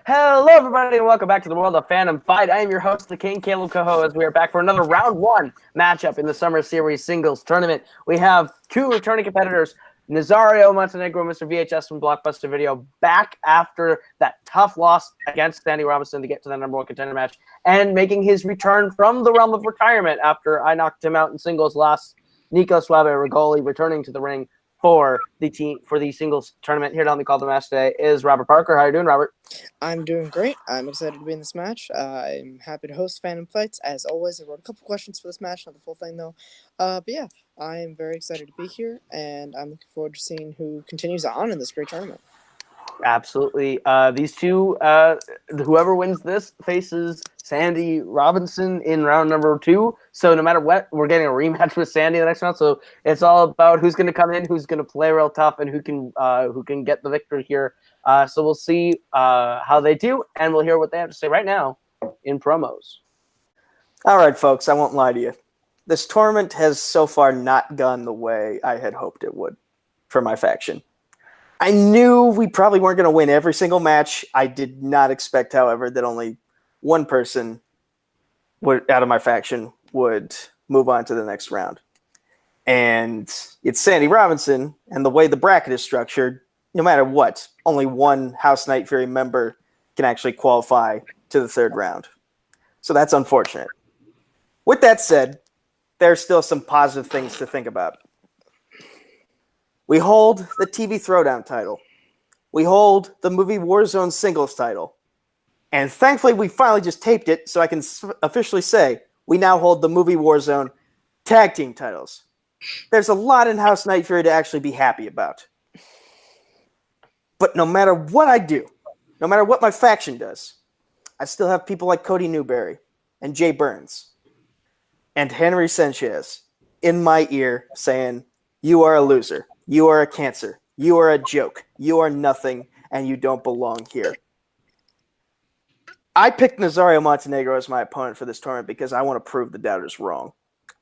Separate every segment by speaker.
Speaker 1: Hello, everybody, and welcome back to the world of Fandom Fight. I am your host, the King, Kaleb Koho, as we are back for another round one matchup in the Summer Series Singles Tournament. We have two returning competitors, Nazario, Montenegro, Mr. VHS from Blockbuster Video, back after that tough loss against Sandy Robinson to get to the number one contender match, and making his return from the realm of retirement after I knocked him out in singles last. Nico Regoli returning to the ring for the singles tournament. Here to help me call the match today is Robert Parker. How are you doing, Robert?
Speaker 2: I'm doing great. I'm excited to be in this match. I'm happy to host Fandom Fights. As always, I wrote a couple questions for this match, not the full thing though. But yeah, I'm very excited to be here, and I'm looking forward to seeing who continues on in this great tournament.
Speaker 1: Absolutely. These two, whoever wins this faces Sandy Robinson in round number 2. So no matter what, we're getting a rematch with Sandy the next round. So it's all about who's going to come in, who's going to play real tough, and who can get the victory here. So we'll see how they do, and we'll hear what they have to say right now in promos.
Speaker 3: All right, folks, I won't lie to you. This tournament has so far not gone the way I had hoped it would for my faction. I knew we probably weren't going to win every single match. I did not expect, however, that only one person out of my faction would move on to the next round. And it's Sandy Robinson, and the way the bracket is structured, no matter what, only one House Night Fury member can actually qualify to the third round. So that's unfortunate. With that said, there's still some positive things to think about. We hold the TV Throwdown title. We hold the movie Warzone singles title. And thankfully, we finally just taped it, so I can officially say we now hold the movie Warzone tag team titles. There's a lot in House Night Fury to actually be happy about. But no matter what I do, no matter what my faction does, I still have people like Cody Newberry and Jay Burns and Henry Sanchez in my ear saying, "You are a loser. You are a cancer. You are a joke. You are nothing, and you don't belong here." I picked Nazario Montenegro as my opponent for this tournament because I want to prove the doubters wrong.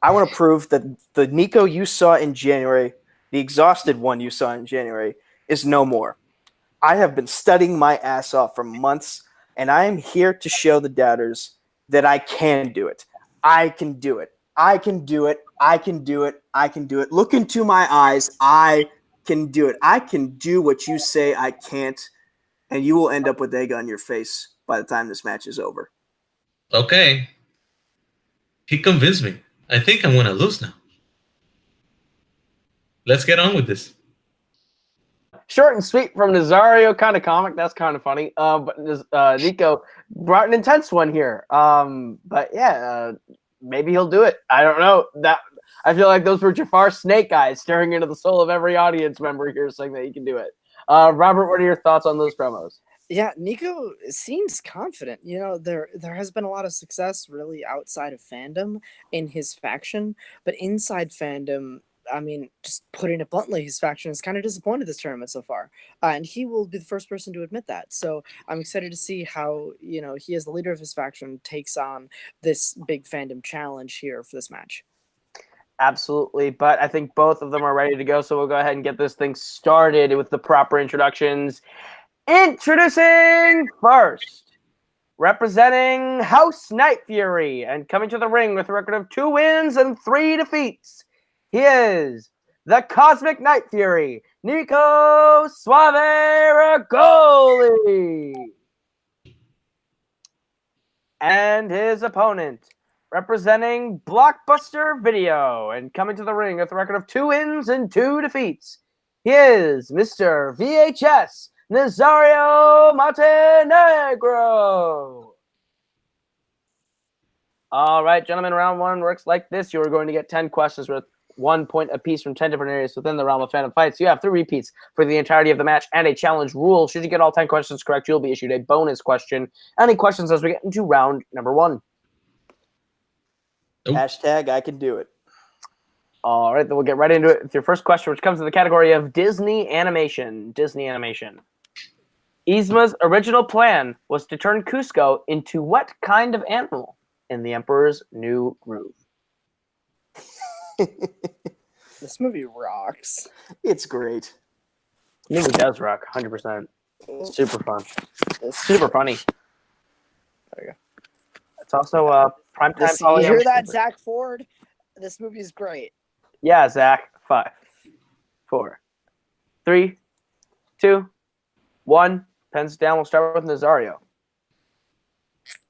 Speaker 3: I want to prove that the Nico you saw in January, the exhausted one you saw in January, is no more. I have been studying my ass off for months, and I am here to show the doubters that I can do it. I can do it. I can do it. I can do it. I can do it. Look into my eyes. I can do it. I can do what you say I can't, and you will end up with egg on your face by the time this match is over.
Speaker 4: Okay. He convinced me. I think I'm going to lose now. Let's get on with this.
Speaker 1: Short and sweet from Nazario, kind of comic. That's kind of funny. But Nico brought an intense one here. But yeah, maybe he'll do it. I don't know. I feel like those were Jafar Snake Eyes staring into the soul of every audience member here, saying that he can do it. Robert, what are your thoughts on those promos?
Speaker 2: Yeah, Nico seems confident. You know, there has been a lot of success really outside of Fandom in his faction, but inside Fandom, I mean, just putting it bluntly, his faction is kind of disappointed this tournament so far. And he will be the first person to admit that. So I'm excited to see how, you know, he as the leader of his faction takes on this big Fandom challenge here for this match.
Speaker 1: Absolutely, but I think both of them are ready to go, so we'll go ahead and get this thing started with the proper introductions. Introducing first, representing House Night Fury, and coming to the ring with a record of 2 wins and 3 defeats, he is the Cosmic Night Fury, Nico Regoli. And his opponent, representing Blockbuster Video, and coming to the ring with a record of 2 wins and 2 defeats, he is Mr. VHS, Nazario Montenegro. All right, gentlemen, round 1 works like this. You are going to get 10 questions with 1 point apiece from 10 different areas within the realm of Fandom Fights. You have 3 repeats for the entirety of the match and a challenge rule. Should you get all 10 questions correct, you'll be issued a bonus question. Any questions as we get into round number 1?
Speaker 3: Hashtag I can do it.
Speaker 1: All right, then we'll get right into it with your first question, which comes in the category of Disney animation. Disney animation. Yzma's original plan was to turn Cusco into what kind of animal in The Emperor's New Groove?
Speaker 2: This movie rocks.
Speaker 3: It's great.
Speaker 1: The movie does rock, 100%. Super fun.
Speaker 2: This-
Speaker 1: Super funny.
Speaker 2: There you go.
Speaker 1: It's also primetime
Speaker 2: This, you
Speaker 1: Polly.
Speaker 2: hear that, Zach Ford? This movie is great.
Speaker 1: Yeah, Zach. 5, 4, 3, 2, 1. Pens down. We'll start with Nazario.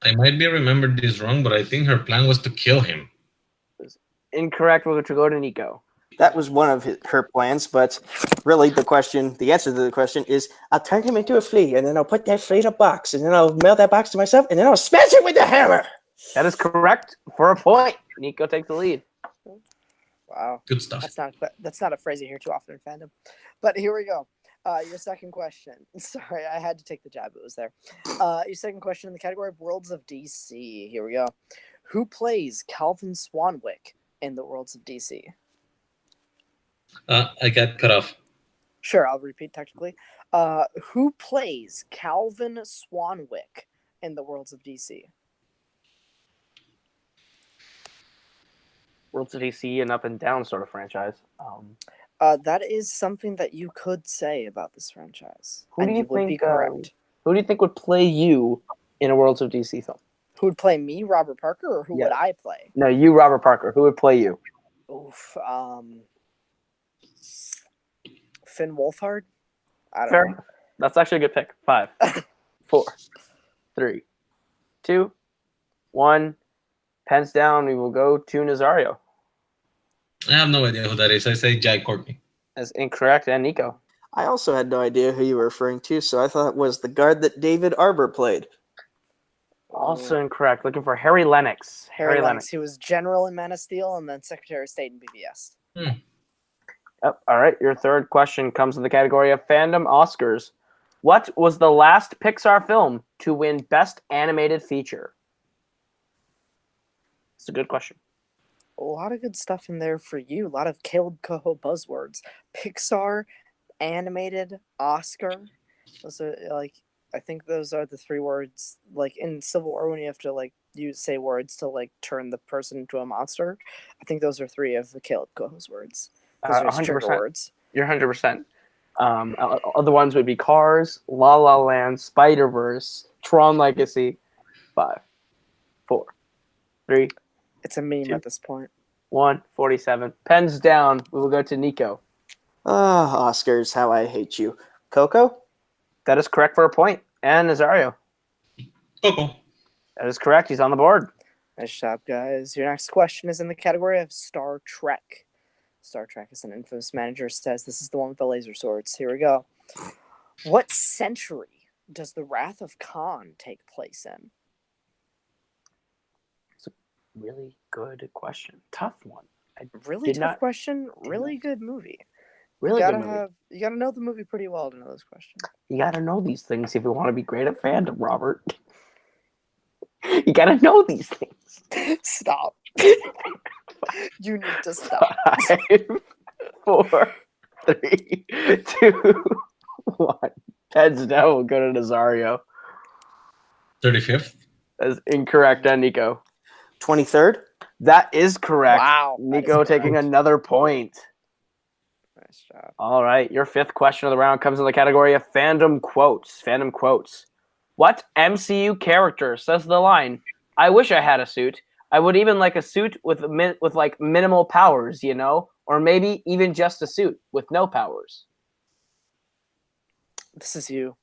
Speaker 4: I might be remembered this wrong, but I think her plan was to kill him.
Speaker 1: Incorrect. We'll go to Nico.
Speaker 3: That was one of her plans, but really the answer to the question is I'll turn him into a flea, and then I'll put that flea in a box, and then I'll mail that box to myself, and then I'll smash it with the hammer.
Speaker 1: That is correct for a point. Nico takes the lead.
Speaker 2: Wow.
Speaker 4: Good stuff.
Speaker 2: That's not a phrase you hear too often in fandom. But here we go. Your second question. Sorry, I had to take the jab. It was there. Your second question in the category of Worlds of DC. Here we go. Who plays Calvin Swanwick in the Worlds of DC?
Speaker 4: I got cut off.
Speaker 2: Sure, I'll repeat technically. Who plays Calvin Swanwick in the Worlds of DC?
Speaker 1: Worlds of DC, an up and down sort of franchise.
Speaker 2: That is something that you could say about this franchise.
Speaker 1: Who do
Speaker 2: and
Speaker 1: you
Speaker 2: would be
Speaker 1: think?
Speaker 2: correct.
Speaker 1: Who do you think would play you in a Worlds of DC film?
Speaker 2: Who would play me, Robert Parker, or who
Speaker 1: Yeah.
Speaker 2: would I play?
Speaker 1: No, you, Robert Parker. Who would play you?
Speaker 2: Oof. Finn Wolfhard? I don't
Speaker 1: Fair.
Speaker 2: know.
Speaker 1: That's actually a good pick. 5, 4, 3, 2, 1. Pens down. We will go to Nazario.
Speaker 4: I have no idea who that is. I say Jai Courtney.
Speaker 1: That's incorrect. And Nico.
Speaker 3: I also had no idea who you were referring to, so I thought it was the guard that David Arbor played.
Speaker 1: Also incorrect. Looking for Harry Lennox.
Speaker 2: Harry Lennox. He was General in Man of Steel and then Secretary of State in BVS.
Speaker 1: Yep. All right. Your third question comes in the category of Fandom Oscars. What was the last Pixar film to win Best Animated Feature? It's a good question.
Speaker 2: A lot of good stuff in there for you. A lot of Kaleb Koho buzzwords. Pixar, animated, Oscar. Those are I think those are the 3 words. Like in Civil War, when you have to say words to turn the person into a monster. I think those are 3 of the Kaleb Koho's words. Those are his trigger
Speaker 1: 100%.
Speaker 2: words.
Speaker 1: You're 100%. Other ones would be Cars, La La Land, Spider-Verse, Tron Legacy. 5, 4, 3,
Speaker 2: It's a meme
Speaker 1: 2,
Speaker 2: at this point.
Speaker 1: 1. 47. Pens down. We will go to Nico.
Speaker 3: Oscars, how I hate you. Coco?
Speaker 1: That is correct for a point. And Nazario.
Speaker 4: Coco.
Speaker 1: That is correct. He's on the board.
Speaker 2: Nice job, guys. Your next question is in the category of Star Trek. Star Trek is an infamous manager says this is the one with the laser swords. Here we go. What century does the Wrath of Khan take place in?
Speaker 1: It's a really good question. Tough one.
Speaker 2: Really tough question. Really good movie.
Speaker 1: Really good movie.
Speaker 2: You gotta know the movie pretty well to know this question.
Speaker 1: You gotta know these things if you want to be great at fandom, Robert. You gotta know these things.
Speaker 2: Stop. You need to stop.
Speaker 1: 5, 4, 3, 2, 1. Heads down. We'll go to Nazario.
Speaker 4: 35th.
Speaker 1: That's incorrect, and Nico.
Speaker 3: 23rd?
Speaker 1: That is correct.
Speaker 2: Wow.
Speaker 1: Nico taking another point.
Speaker 2: Nice job.
Speaker 1: All right. Your 5th question of the round comes in the category of Fandom Quotes. Fandom Quotes. What MCU character says the line, "I wish I had a suit. I would even like a suit with minimal powers, you know? Or maybe even just a suit with no powers."
Speaker 2: This is you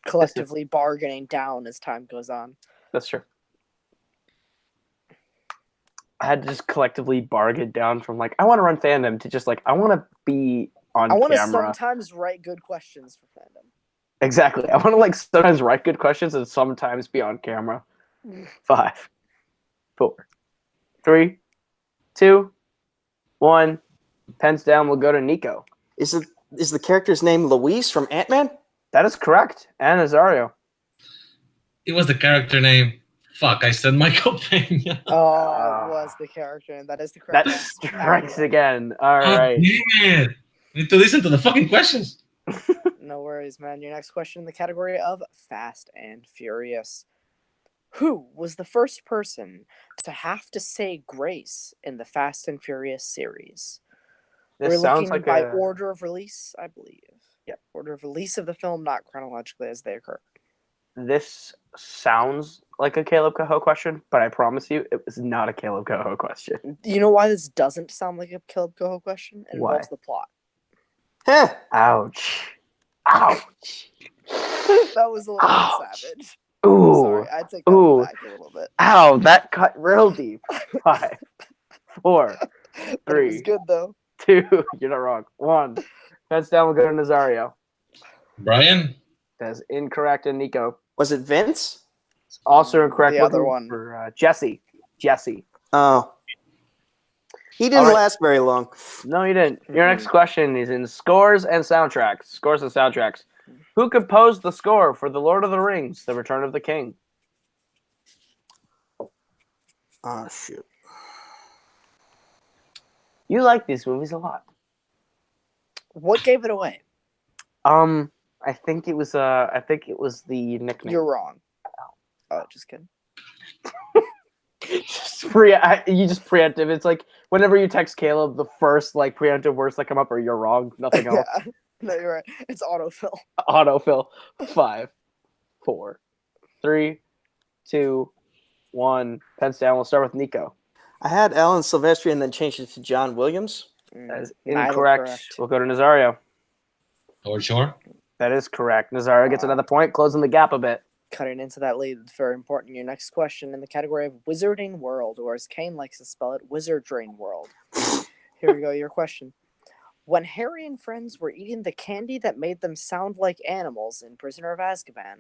Speaker 2: collectively bargaining down as time goes on.
Speaker 1: That's true. I had to just collectively bargain down from I want to run fandom to just I want to be on camera.
Speaker 2: I want to sometimes write good questions for fandom.
Speaker 1: Exactly. I want to sometimes write good questions and sometimes be on camera. 5, 4, 3, 2, 1. Pens down. We'll go to Nico.
Speaker 3: Is the character's name Luis from Ant-Man?
Speaker 1: That is correct. And Nazario.
Speaker 4: It was the character name. Fuck, I said Michael Pena.
Speaker 2: Oh, it was the character, and that is the correct
Speaker 1: That
Speaker 2: answer.
Speaker 1: strikes again. All
Speaker 4: God
Speaker 1: right.
Speaker 4: damn it. I need to listen to the fucking questions.
Speaker 2: No worries, man. Your next question in the category of Fast and Furious. Who was the first person to have to say grace in the Fast and Furious series?
Speaker 1: This
Speaker 2: We're
Speaker 1: sounds
Speaker 2: looking by order of release, I believe.
Speaker 1: Yep.
Speaker 2: Order of release of the film, not chronologically as they occur.
Speaker 1: This sounds like a Kaleb Koho question, but I promise you it was not a Kaleb Koho question.
Speaker 2: You know why this doesn't sound like a Kaleb Koho question? It
Speaker 1: Why?
Speaker 2: involves the plot.
Speaker 3: Heh.
Speaker 1: Ouch. Ouch.
Speaker 2: That was a little bit
Speaker 1: Ouch.
Speaker 2: savage.
Speaker 1: Ooh.
Speaker 2: Sorry, I take that
Speaker 1: Ooh.
Speaker 2: back a little bit.
Speaker 1: Ow, that cut real deep. 5, 4,
Speaker 2: But it was
Speaker 1: 3,
Speaker 2: good though.
Speaker 1: 2. You're not wrong. 1. Fence down. We'll go to Nazario.
Speaker 4: Brian?
Speaker 1: That's incorrect. And Nico.
Speaker 3: Was it Vince?
Speaker 1: Also incorrect.
Speaker 2: The other
Speaker 1: Looking
Speaker 2: one.
Speaker 1: for Jesse. Jesse.
Speaker 3: Oh. He didn't
Speaker 1: All right.
Speaker 3: last very long.
Speaker 1: No, you didn't. Your next question is in scores and soundtracks. Scores and soundtracks. Who composed the score for The Lord of the Rings, The Return of the King?
Speaker 3: Oh, shoot.
Speaker 1: You like these movies a lot.
Speaker 2: What gave it away?
Speaker 1: I think it was the nickname.
Speaker 2: You're wrong. Oh, just kidding.
Speaker 1: You just preemptive. It's like whenever you text Caleb, the first like preemptive words that come up are "you're wrong," nothing else.
Speaker 2: Yeah. No, you're right. It's autofill.
Speaker 1: Autofill. 5, 4, 3, 2, 1. Pens down. We'll start with Nico.
Speaker 3: I had Alan Silvestri and then changed it to John Williams.
Speaker 1: That is
Speaker 2: Neither
Speaker 1: incorrect.
Speaker 2: correct.
Speaker 1: We'll go to Nazario.
Speaker 4: Howard Shore?
Speaker 1: That is correct. Nazario gets another point, closing the gap a bit.
Speaker 2: Cutting into that lead, it's very important. Your next question in the category of Wizarding World, or as Cain likes to spell it, Wizardring World. Here we go, your question. When Harry and friends were eating the candy that made them sound like animals in Prisoner of Azkaban,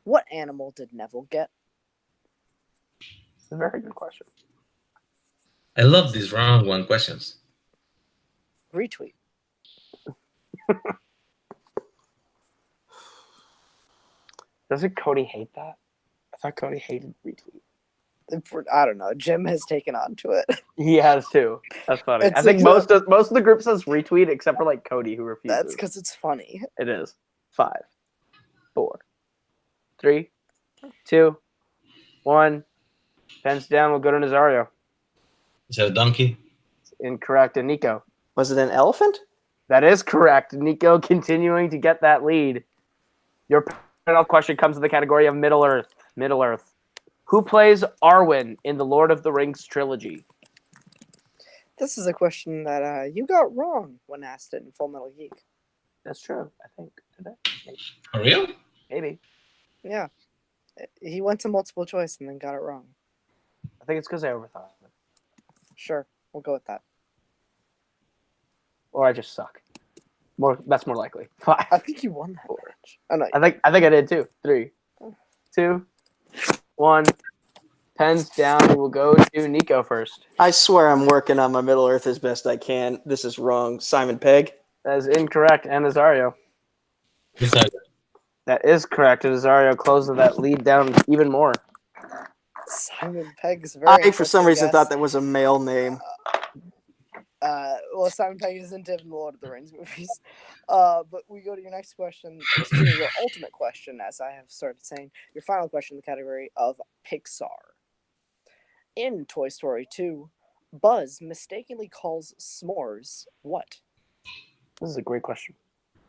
Speaker 2: what animal did Neville get?
Speaker 1: It's a very good question.
Speaker 4: I love these round one questions.
Speaker 2: Retweet.
Speaker 1: Doesn't Cody hate that? I thought Cody hated retweet.
Speaker 2: I don't know. Jim has taken on to it.
Speaker 1: He has too. That's funny.
Speaker 2: It's
Speaker 1: I think
Speaker 2: exact-
Speaker 1: most of the group says retweet except for like Cody who refuses.
Speaker 2: That's because it's funny.
Speaker 1: It is. 5, 4, 3, 2, 1. Pens down. We'll go to Nazario.
Speaker 4: Is that a donkey?
Speaker 1: Incorrect. And Nico.
Speaker 3: Was it an elephant?
Speaker 1: That is correct. Nico continuing to get that lead. Your final question comes in the category of Middle Earth. Middle Earth. Who plays Arwen in the Lord of the Rings trilogy?
Speaker 2: This is a question that you got wrong when asked it in Full Metal Geek.
Speaker 1: That's true. I think. Did I? Maybe.
Speaker 4: For real?
Speaker 1: Maybe.
Speaker 2: Yeah. He went to multiple choice and then got it wrong.
Speaker 1: I think it's because I overthought it.
Speaker 2: Sure. We'll go with that.
Speaker 1: Or I just suck. That's more likely. 5.
Speaker 2: I think you won that match. Oh, no.
Speaker 1: I think I did too. 3, 2, 1. Pens down. We will go to Nico first.
Speaker 3: I swear I'm working on my Middle Earth as best I can. This is wrong. Simon Pegg.
Speaker 1: That is incorrect. And Nazario.
Speaker 4: Besides,
Speaker 1: That is correct. And Nazario closes that lead down even more.
Speaker 2: Simon Pegg is very.
Speaker 3: I, for some reason,
Speaker 2: guess.
Speaker 3: thought that was a male name.
Speaker 2: Well, Simon Pegg isn't in the Lord of the Rings movies. But we go to your next question. Excuse me, your ultimate question, as I have started saying. Your final question in the category of Pixar. In Toy Story 2, Buzz mistakenly calls s'mores what?
Speaker 1: This is a great question.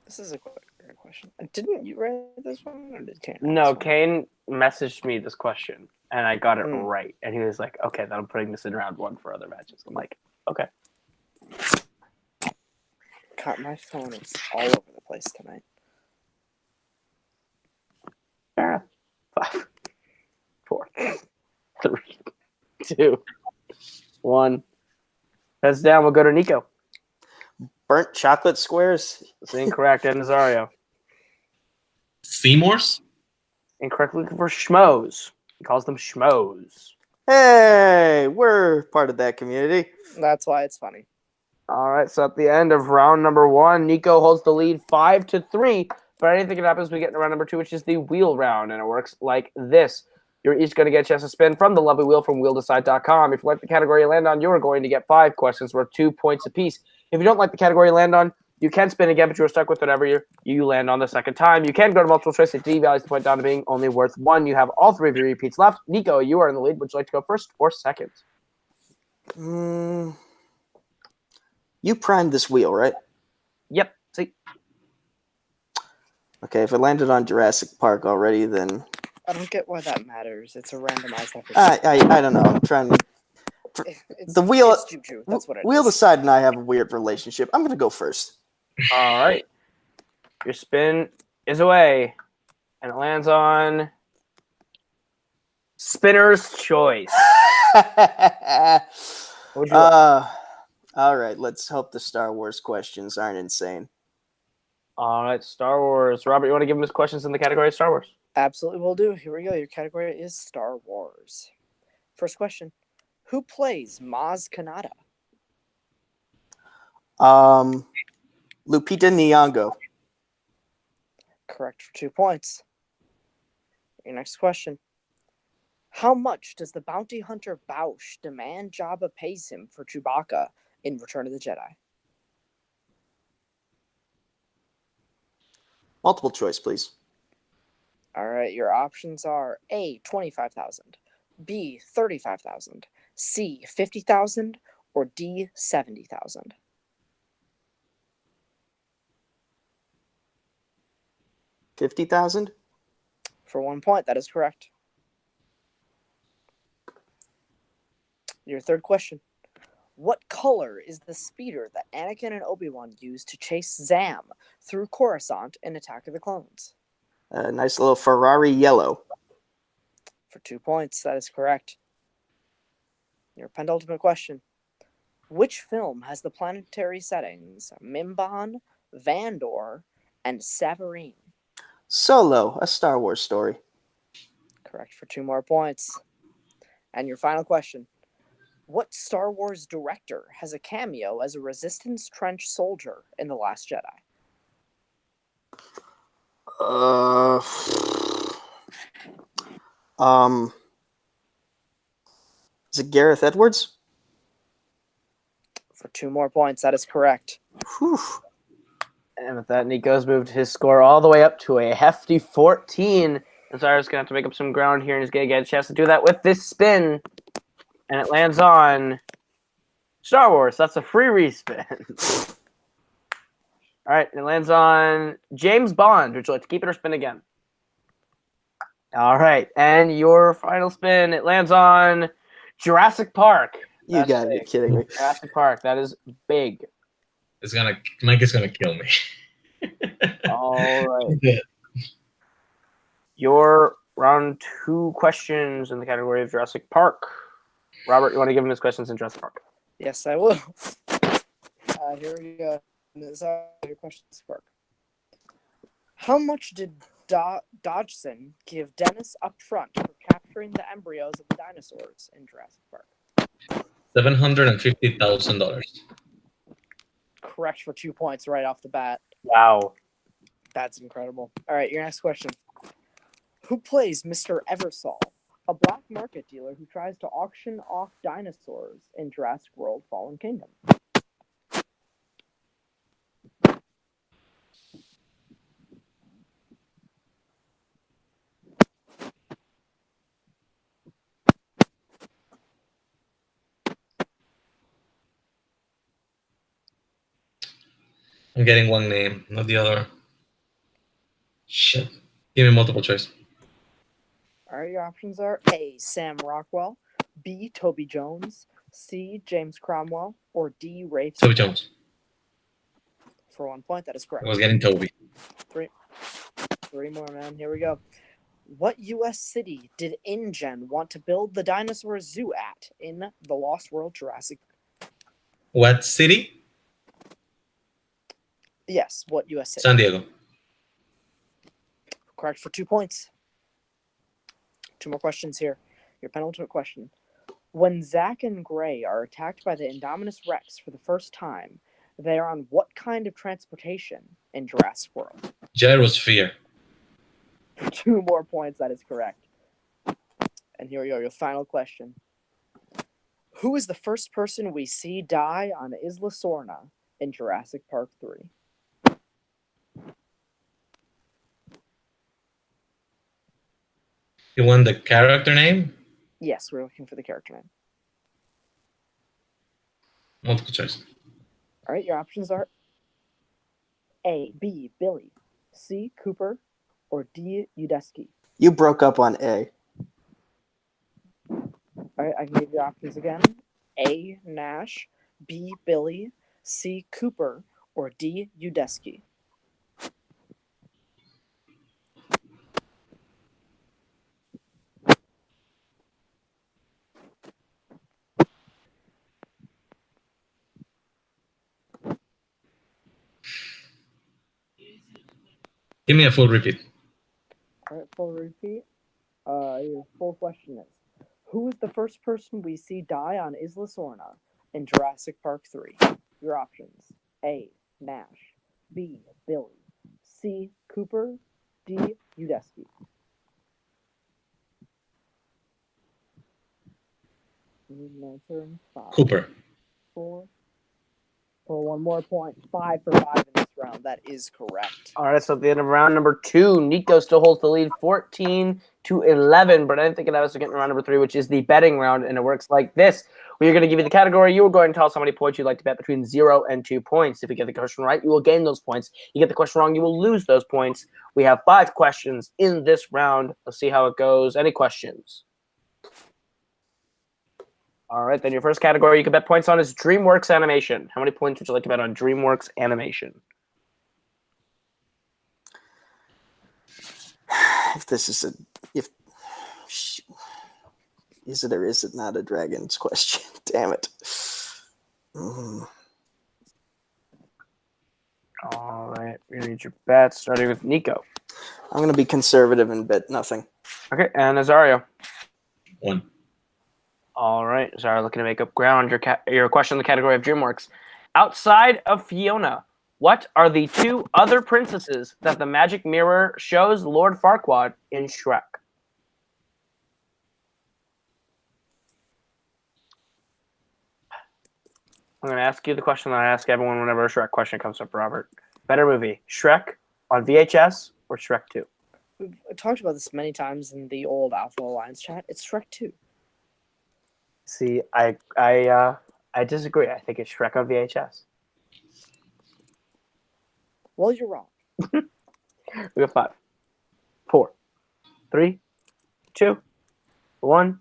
Speaker 2: This is a great question. Didn't you write this one, or did Cain?
Speaker 1: No, Cain messaged me this question, and I got it right. And he was like, okay, then I'm putting this in round 1 for other matches. I'm like, okay.
Speaker 2: God, my phone is all over the place tonight.
Speaker 1: 5, 4, 3, 2, 1. Heads down. We'll go to Nico.
Speaker 3: Burnt chocolate squares.
Speaker 1: It's incorrect. And Nazario.
Speaker 4: Seymour's?
Speaker 1: Incorrect. Looking for schmoes. He calls them schmoes.
Speaker 3: Hey, we're part of that community.
Speaker 2: That's why it's funny.
Speaker 1: All right. So at the end of round number 1, Nico holds the lead 5-3. But anything can happen as we get into round number 2, which is the wheel round, and it works like this. You're each going to get a chance to spin from the lovely wheel from wheeldecide.com. If you like the category you land on, you are going to get 5 questions worth 2 points apiece. If you don't like the category you land on, you can spin again, but you are stuck with whatever you land on the second time. You can go to multiple choice if D values the point down to being only worth 1. You have all 3 of your repeats left. Nico, you are in the lead. Would you like to go first or second?
Speaker 3: You primed this wheel, right?
Speaker 1: Yep. See.
Speaker 3: Okay, if it landed on Jurassic Park already, then
Speaker 2: I don't get why that matters. It's a randomized episode.
Speaker 3: I don't know. I'm trying to.
Speaker 2: It's
Speaker 3: Wheel
Speaker 2: juju. That's what it
Speaker 3: Wheel
Speaker 2: is.
Speaker 3: the Side and I have a weird relationship. I'm gonna go first.
Speaker 1: All right. Your spin is away, and it lands on Spinner's Choice. What'd you like?
Speaker 3: All right. Let's hope the Star Wars questions aren't insane.
Speaker 1: All right, Star Wars. Robert, you want to give him his questions in the category of Star Wars?
Speaker 2: Absolutely will do. Here we go. Your category is Star Wars. First question. Who plays Maz Kanata?
Speaker 3: Lupita Nyong'o.
Speaker 2: Correct for 2 points. Your next question. How much does the bounty hunter Bausch demand Jabba pays him for Chewbacca in Return of the Jedi?
Speaker 3: Multiple choice, please.
Speaker 2: All right, your options are A, 25,000, B, 35,000, C, 50,000, or D, 70,000.
Speaker 3: 50,000.
Speaker 2: For 1 point, that is correct. Your third question. What color is the speeder that Anakin and Obi-Wan used to chase Zam through Coruscant in Attack of the Clones?
Speaker 3: A nice little Ferrari yellow.
Speaker 2: For 2 points, that is correct. Your penultimate question. Which film has the planetary settings Mimban, Vandor, and Savareen?
Speaker 3: Solo, a Star Wars story.
Speaker 2: Correct for 2 more points. And your final question. What Star Wars director has a cameo as a Resistance Trench soldier in The Last Jedi?
Speaker 3: Is it Gareth Edwards?
Speaker 1: For 2 more points, that is correct.
Speaker 3: Whew.
Speaker 1: And with that, Nico's moved his score all the way up to a hefty 14. And Zara's going to have to make up some ground here, and he's going to get a chance to do that with this spin. And it lands on Star Wars. That's a free respin. All right, and it lands on James Bond. Would you like to keep it or spin again? All right, and your final spin, it lands on Jurassic Park.
Speaker 3: You gotta be kidding me.
Speaker 1: Jurassic Park, that is big.
Speaker 4: Mike is gonna kill me.
Speaker 1: All right. Your round 2 questions in the category of Jurassic Park. Robert, you want to give him his questions in Jurassic Park?
Speaker 2: Yes, I will. Here we go. These are your questions, Park. How much did Dodgson give Dennis up front for capturing the embryos of the dinosaurs in Jurassic Park?
Speaker 4: $750,000.
Speaker 2: Correct for 2 points right off the bat.
Speaker 1: Wow.
Speaker 2: That's incredible. All right, your next question. Who plays Mr. Eversole, a black market dealer who tries to auction off dinosaurs in Jurassic World Fallen Kingdom?
Speaker 4: I'm getting one name, not the other. Shit. Give me multiple choice.
Speaker 2: All right, your options are A, Sam Rockwell, B, Toby Jones, C, James Cromwell, or D, Rafe.
Speaker 4: Toby Jones.
Speaker 2: For 1 point, that is correct.
Speaker 4: I was getting Toby.
Speaker 2: Three more, man. Here we go. What U.S. city did InGen want to build the dinosaur zoo at in The Lost World Jurassic?
Speaker 4: What city?
Speaker 2: Yes, what U.S. city?
Speaker 4: San Diego.
Speaker 2: Correct for 2 points. 2 more questions here. Your penultimate question. When Zack and Gray are attacked by the Indominus Rex for the first time, they are on what kind of transportation in Jurassic World?
Speaker 4: Gyrosphere.
Speaker 2: For 2 more points, that is correct. And here we go, your final question. Who is the first person we see die on Isla Sorna in Jurassic Park 3?
Speaker 4: You want the character name?
Speaker 2: Yes, we're looking for the character name.
Speaker 4: Multiple choice.
Speaker 2: All right, your options are A, B, Billy, C. Cooper, or D. Udesky?
Speaker 3: You broke up on A.
Speaker 2: All right, I can give you options again. A. Nash, B. Billy, C. Cooper, or D. Udesky?
Speaker 4: Give me a full repeat.
Speaker 2: All right, full repeat. Your full question is, who is the first person we see die on Isla Sorna in Jurassic Park 3? Your options. A. Nash, B. Billy, C. Cooper, D. Udesky? You need an answer in 5,
Speaker 4: Cooper.
Speaker 2: 4. For one more point, 5 for 5 in this round. That is correct.
Speaker 1: All right, so at the end of round number 2, Nico still holds the lead 14-11, but I didn't think of that as getting to round number 3, which is the betting round, and it works like this. We are going to give you the category. You are going to tell us how many points you'd like to bet between 0 and 2 points. If you get the question right, you will gain those points. You get the question wrong, you will lose those points. We have 5 questions in this round. Let's see how it goes. Any questions? All right, then your first category you can bet points on is DreamWorks Animation. How many points would you like to bet on DreamWorks Animation?
Speaker 3: If this is is it or is it not a Dragons question? Damn it.
Speaker 1: All right, we need your bets, starting with Nico.
Speaker 3: I'm going to be conservative and bet nothing.
Speaker 1: Okay, and Nazario.
Speaker 4: 1.
Speaker 1: All right, Nazario looking to make up ground. Your question in the category of DreamWorks. Outside of Fiona, what are the 2 other princesses that the magic mirror shows Lord Farquaad in Shrek? I'm going to ask you the question that I ask everyone whenever a Shrek question comes up, Robert. Better movie, Shrek on VHS or Shrek 2?
Speaker 2: We've talked about this many times in the old Alpha Alliance chat. It's Shrek 2.
Speaker 1: See, I disagree. I think it's Shrek on VHS.
Speaker 2: Well, you're wrong.
Speaker 1: We got 5, 4, 3, 2, 1.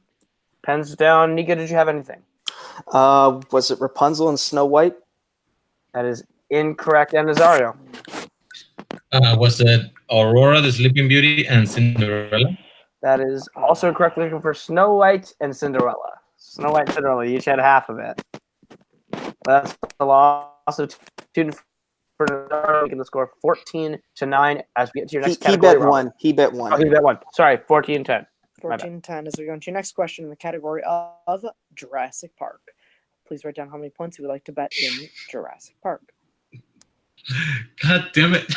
Speaker 1: Pens down. Nico, did you have anything?
Speaker 3: Was it Rapunzel and Snow White?
Speaker 1: That is incorrect. And Nazario?
Speaker 4: Was it Aurora, the Sleeping Beauty, and Cinderella?
Speaker 1: That is also incorrect. Looking for Snow White and Cinderella. Snow White and Cinderella. You each had half of it. That's the loss of 2 for Nazario. Making the score 14-9 as we get to your next category.
Speaker 3: He bet 1. He bet 1.
Speaker 1: Oh, he bet 1. Sorry, 14-10.
Speaker 2: 14-10 as we go into your next question in the category of Jurassic Park. Please write down how many points you would like to bet in Jurassic Park.
Speaker 4: God damn it.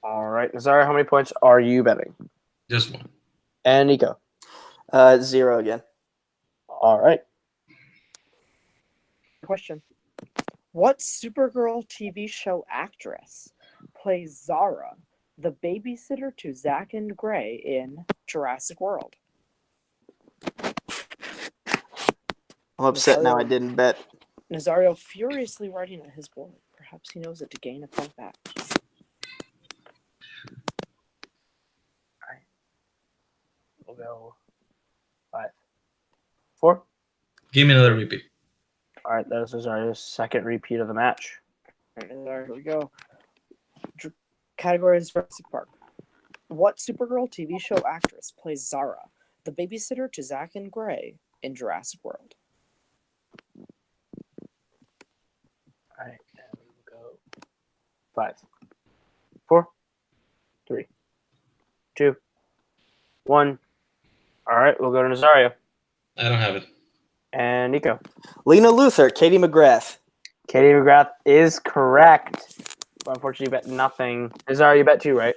Speaker 1: All right, Nazario, how many points are you betting?
Speaker 4: Just 1.
Speaker 1: And Nico?
Speaker 3: 0 again.
Speaker 1: All right.
Speaker 2: Question. What Supergirl TV show actress plays Zara, the babysitter to Zack and Gray in Jurassic World?
Speaker 3: I'm upset now I
Speaker 2: Nazario-
Speaker 3: didn't bet.
Speaker 2: Nazario furiously writing on his board. Perhaps he knows it to gain a point back.
Speaker 1: We'll go 5, 4.
Speaker 4: Give me another repeat.
Speaker 1: All right, this is our second repeat of the match.
Speaker 2: All right, here we go. Category is Jurassic Park. What Supergirl TV show actress plays Zara, the babysitter to Zack and Gray in Jurassic World?
Speaker 1: All right, and we'll go 5, 4, 3, 2, 1. All right, we'll go to Nazario.
Speaker 4: I don't have it.
Speaker 1: And Nico.
Speaker 3: Lena Luthor, Katie McGrath.
Speaker 1: Katie McGrath is correct. But unfortunately, you bet nothing. Nazario, you bet 2, right?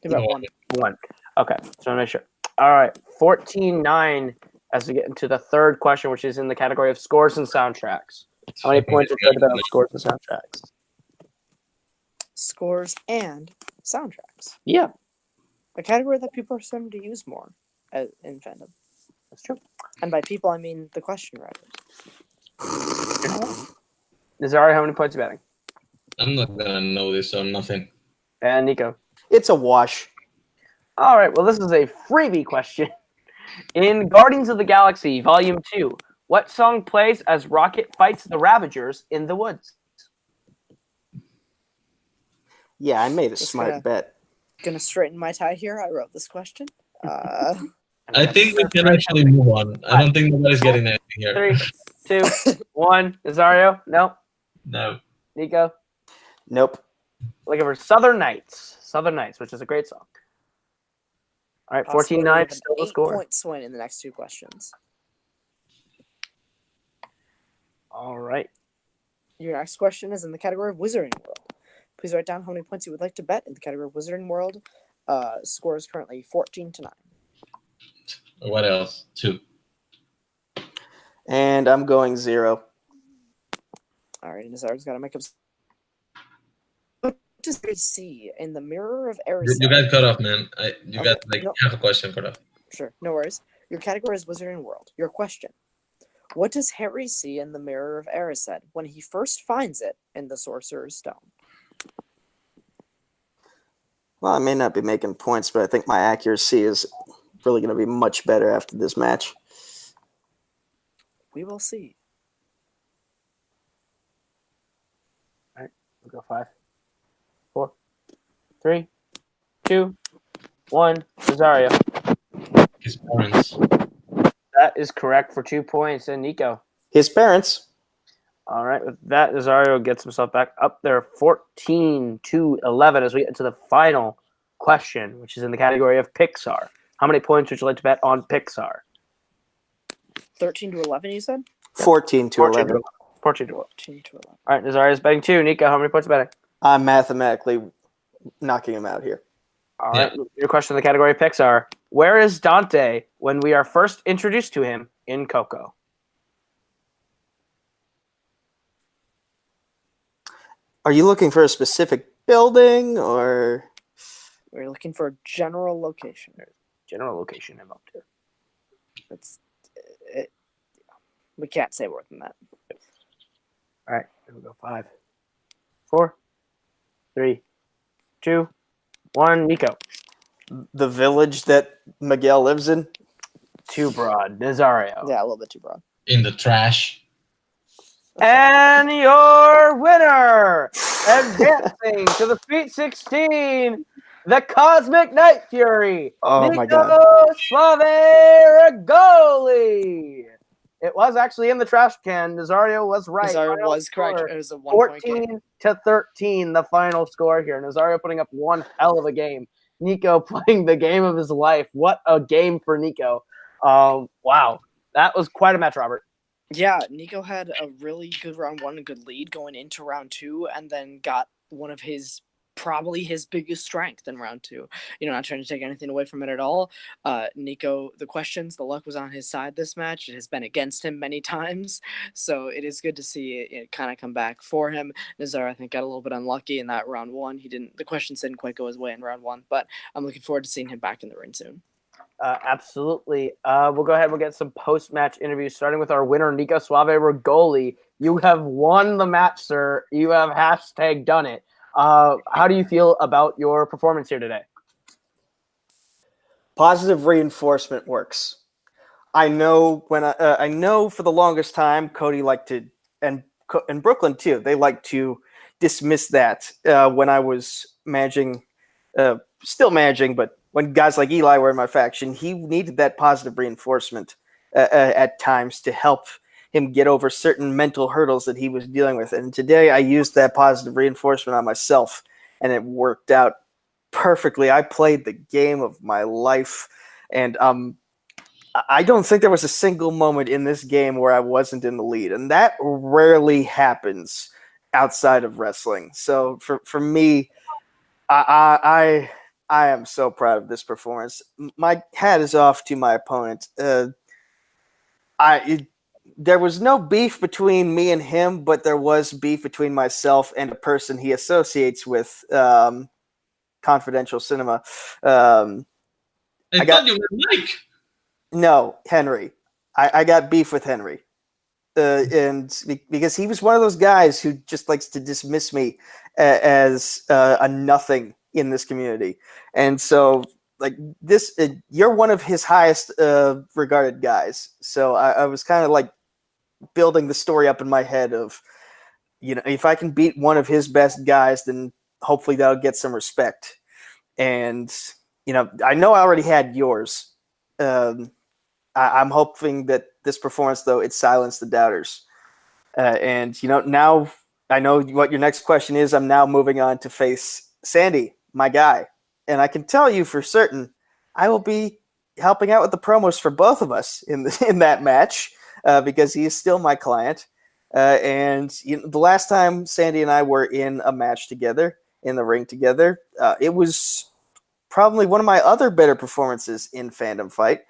Speaker 2: You bet
Speaker 4: No.
Speaker 2: 1.
Speaker 1: 1. Okay, so make sure. All right, 14-9 as we get into the third question, which is in the category of scores and soundtracks. How many points would you bet on scores and soundtracks?
Speaker 2: Scores and soundtracks.
Speaker 1: Yeah.
Speaker 2: A category that people are starting to use more in fandom.
Speaker 1: That's true.
Speaker 2: And by people, I mean the question writers.
Speaker 1: Nazario, how many points are you betting?
Speaker 4: I'm not gonna know this or nothing.
Speaker 1: And Nico.
Speaker 3: It's a wash.
Speaker 1: All right. Well, this is a freebie question. In Guardians of the Galaxy Volume 2, what song plays as Rocket fights the Ravagers in the woods?
Speaker 3: Yeah, I made a
Speaker 2: Just
Speaker 3: smart bet.
Speaker 2: Gonna straighten my tie here. I wrote this question.
Speaker 4: I think we can actually move on. I don't think nobody's getting anything here.
Speaker 1: 3, 2, 1. Nazario? No.
Speaker 4: No.
Speaker 1: Nico?
Speaker 3: Nope.
Speaker 1: Looking for Southern Nights. Southern Nights, which is a great song. All right, 14-9, still the score.
Speaker 2: 8-point swing in the next 2 questions.
Speaker 1: All right.
Speaker 2: Your next question is in the category of Wizarding World. Please write down how many points you would like to bet in the category of Wizarding World. Score is currently 14-9.
Speaker 4: What else? 2.
Speaker 3: And I'm going 0.
Speaker 2: All right, Nazar's got to make up. What does we see in the Mirror of Erised?
Speaker 4: You got cut off, man. You
Speaker 2: Okay,
Speaker 4: got like
Speaker 2: no.
Speaker 4: half a question cut off.
Speaker 2: Sure, no worries. Your category is Wizarding World. Your question. What does Harry see in the Mirror of Erised when he first finds it in the Sorcerer's Stone?
Speaker 3: Well, I may not be making points, but I think my accuracy is really going to be much better after this match.
Speaker 2: We will see.
Speaker 1: All right, we'll go 5, 4, 3, 2, 1. Nazario.
Speaker 4: His parents.
Speaker 1: That is correct for 2 points. And Nico.
Speaker 3: His parents.
Speaker 1: All right, with that, Nazario gets himself back up there 14-11 as we get to the final question, which is in the category of Pixar. How many points would you like to bet on Pixar?
Speaker 2: 13-11, you said?
Speaker 3: 14-11.
Speaker 1: 14-11.
Speaker 2: 14-11.
Speaker 1: All right, Nazario's betting 2. Nico, how many points are you betting?
Speaker 3: I'm mathematically knocking him out here.
Speaker 1: All right, your question in the category of Pixar. Where is Dante when we are first introduced to him in Coco?
Speaker 2: Are
Speaker 3: you looking for a specific building, or
Speaker 2: we're looking for a general location?
Speaker 1: General location involved here.
Speaker 2: We can't say more than that.
Speaker 1: All right, here we go. 5, 4, 3, 2, 1. Nico.
Speaker 3: The village that Miguel lives in?
Speaker 1: Too broad. Nazario.
Speaker 2: Yeah, a little bit too broad.
Speaker 4: In the trash.
Speaker 1: And your winner, advancing to the Sweet 16, the Cosmic Night Fury,
Speaker 3: Nico
Speaker 1: my God. Regoli. It was actually in the trash can. Nazario was right.
Speaker 2: Nazario was correct. It was a 1-point game.
Speaker 1: 14-13, the final score here. Nazario putting up one hell of a game. Nico playing the game of his life. What a game for Nico. Wow. That was quite a match, Robert.
Speaker 2: Yeah, Nico had a really good round 1, a good lead going into round 2, and then got one of probably his biggest strength in round 2. Not trying to take anything away from it at all. Nico, the luck was on his side this match. It has been against him many times, so it is good to see it kind of come back for him. Nazar, I think, got a little bit unlucky in that round 1. The questions didn't quite go his way in round 1, but I'm looking forward to seeing him back in the ring soon.
Speaker 1: Absolutely. We'll go ahead and we'll get some post-match interviews, starting with our winner, Nico Suave Regoli. You have won the match, sir. You have #done it. How do you feel about your performance here today?
Speaker 3: Positive reinforcement works. I know I know for the longest time Cody liked to, and Brooklyn too, they like to dismiss that when I was managing, still managing, but when guys like Eli were in my faction, he needed that positive reinforcement at times to help him get over certain mental hurdles that he was dealing with. And today I used that positive reinforcement on myself, and it worked out perfectly. I played the game of my life, and I don't think there was a single moment in this game where I wasn't in the lead, and that rarely happens outside of wrestling. So for me, I am so proud of this performance. My hat is off to my opponent. There was no beef between me and him, but there was beef between myself and a person he associates with, Confidential Cinema.
Speaker 4: I thought you were Mike.
Speaker 3: No, Henry. I got beef with Henry. Because he was one of those guys who just likes to dismiss me as a nothing in this community. And so, like this, you're one of his highest regarded guys. So I was kind of like building the story up in my head of, if I can beat one of his best guys, then hopefully that'll get some respect. And, I know I already had yours. I'm hoping that this performance, though, it silenced the doubters. And, now I know what your next question is. I'm now moving on to face Sandy, my guy. And I can tell you for certain, I will be helping out with the promos for both of us in that match because he is still my client. And the last time Sandy and I were in a match together, in the ring together, it was probably one of my other better performances in Fandom Fight.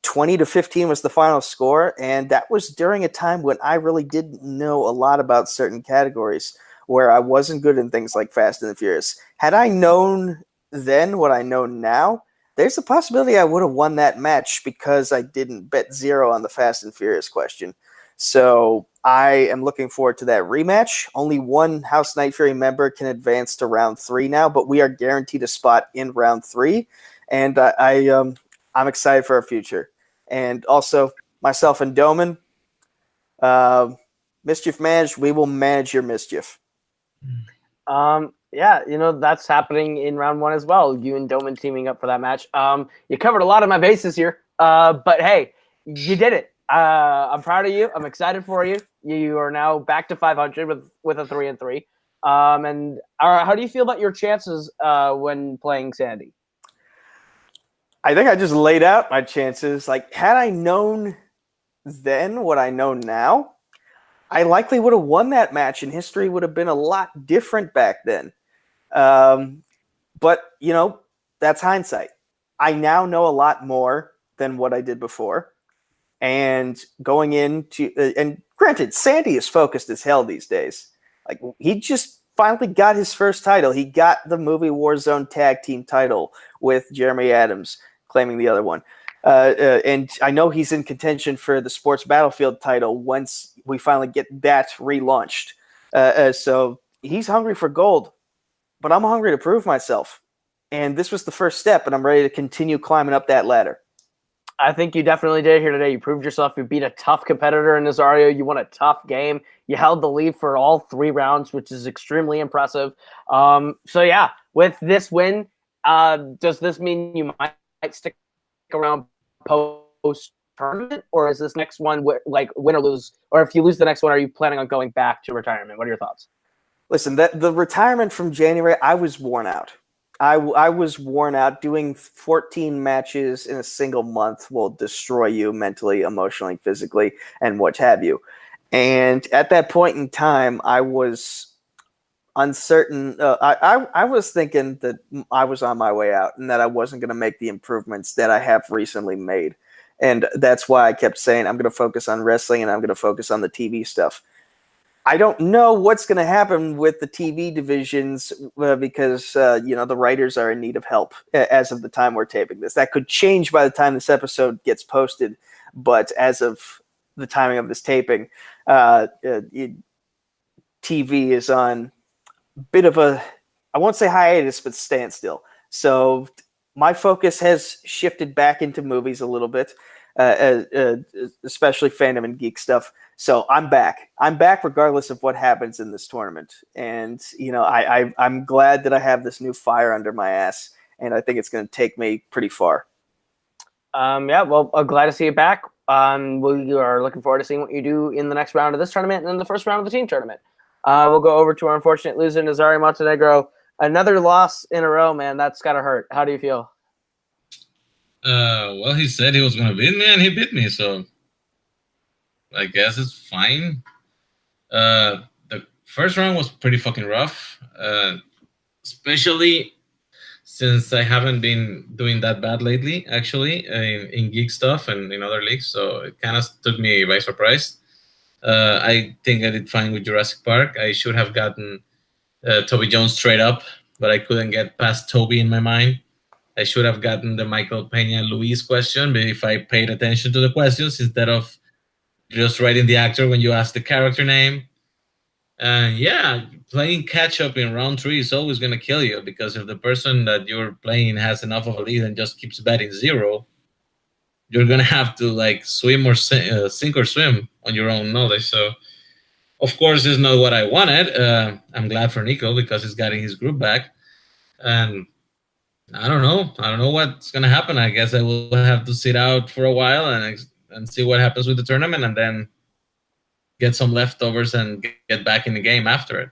Speaker 3: 20-15 was the final score, and that was during a time when I really didn't know a lot about certain categories, where I wasn't good in things like Fast and the Furious. Had I known then what I know now, there's a possibility I would have won that match because I didn't bet zero on the Fast and Furious question. So I am looking forward to that rematch. Only one House Night Fury member can advance to round 3 now, but we are guaranteed a spot in round 3, and I'm excited for our future. And also, myself and Doman, mischief managed, we will manage your mischief.
Speaker 1: Yeah, that's happening in round 1 as well. You and Doman teaming up for that match. You covered a lot of my bases here, but hey, you did it. I'm proud of you. I'm excited for you. You are now back to 500 with a 3-3. And how do you feel about your chances when playing Sandy?
Speaker 3: I think I just laid out my chances. Like, had I known then what I know now, I likely would have won that match, and history would have been a lot different back then. But, that's hindsight. I now know a lot more than what I did before. And going into and granted, Sandy is focused as hell these days. Like, he just finally got his first title. He got the movie Warzone tag team title with Jeremy Adams claiming the other one. And I know he's in contention for the Sports Battlefield title once we finally get that relaunched. So he's hungry for gold, but I'm hungry to prove myself. And this was the first step, and I'm ready to continue climbing up that ladder.
Speaker 1: I think you definitely did here today. You proved yourself. You beat a tough competitor in Nazario. You won a tough game. You held the lead for all 3 rounds, which is extremely impressive. So yeah, with this win, does this mean you might stick around post-tournament, or is this next one like win or lose? Or if you lose the next one, are you planning on going back to retirement? What are your thoughts?
Speaker 3: Listen, the retirement from January, I was worn out. I was worn out. Doing 14 matches in a single month will destroy you mentally, emotionally, physically, and what have you. And at that point in time, I was uncertain. I was thinking that I was on my way out and that I wasn't going to make the improvements that I have recently made. And that's why I kept saying I'm going to focus on wrestling and I'm going to focus on the TV stuff. I don't know what's going to happen with the TV divisions because, the writers are in need of help as of the time we're taping this. That could change by the time this episode gets posted, but as of the timing of this taping, TV is on a bit of a, I won't say hiatus, but standstill. So my focus has shifted back into movies a little bit, especially fandom and geek stuff. So I'm back. I'm back regardless of what happens in this tournament. And, I'm glad that I have this new fire under my ass, and I think it's going to take me pretty far.
Speaker 1: Yeah, well, I'm glad to see you back. We are looking forward to seeing what you do in the next round of this tournament and then the first round of the team tournament. We'll go over to our unfortunate loser, Nazario Montenegro. Another loss in a row, man. That's got to hurt. How do you feel?
Speaker 4: Well, he said he was going to beat me, and he beat me, so I guess it's fine. The first round was pretty fucking rough, especially since I haven't been doing that bad lately, actually, in geek stuff and in other leagues, so it kind of took me by surprise. I think I did fine with Jurassic Park. I should have gotten Toby Jones straight up, but I couldn't get past Toby in my mind. I should have gotten the Michael Peña Luis question, but if I paid attention to the questions instead of just writing the actor when you ask the character name. And yeah, playing catch up in round 3 is always going to kill you, because if the person that you're playing has enough of a lead and just keeps betting 0, you're going to have to like swim or sink or swim on your own knowledge. So, of course, this is not what I wanted. I'm glad for Nico because he's getting his group back. And I don't know what's going to happen. I guess I will have to sit out for a while and see what happens with the tournament, and then get some leftovers and get back in the game after it.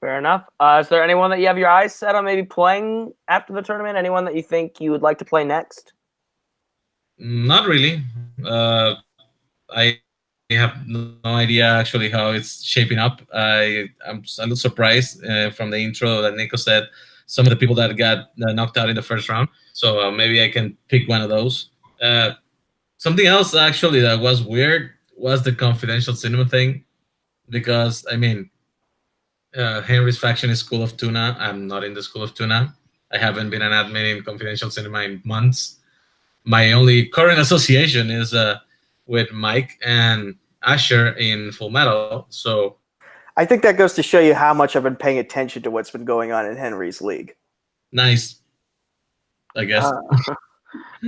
Speaker 1: Fair enough. Is there anyone that you have your eyes set on maybe playing after the tournament? Anyone that you think you would like to play next?
Speaker 4: Not really. I have no idea actually how it's shaping up. I'm a little surprised from the intro that Nico said some of the people that got knocked out in the first round. So maybe I can pick one of those. Something else actually that was weird was the confidential cinema thing, because I mean, Henry's faction is School of Tuna. I'm not in the School of Tuna. I haven't been an admin in confidential cinema in months. My only current association is with Mike and Asher in Full Metal. So
Speaker 3: I think that goes to show you how much I've been paying attention to what's been going on in Henry's league.
Speaker 4: Nice, I guess.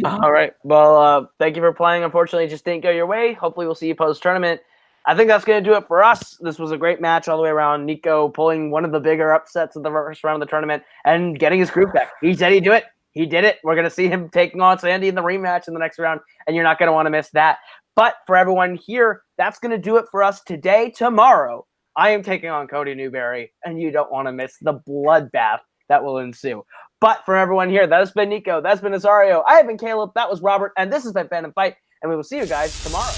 Speaker 1: All right. Well, thank you for playing. Unfortunately, it just didn't go your way. Hopefully, we'll see you post-tournament. I think that's going to do it for us. This was a great match all the way around. Nico pulling one of the bigger upsets of the first round of the tournament and getting his group back. He said he'd do it. He did it. We're going to see him taking on Sandy in the rematch in the next round, and you're not going to want to miss that. But for everyone here, that's going to do it for us today. Tomorrow, I am taking on Cody Newberry, and you don't want to miss the bloodbath that will ensue. But for everyone here, that has been Nico. That's been Nazario. I have been Caleb. That was Robert. And this has been Fandom Fight. And we will see you guys tomorrow.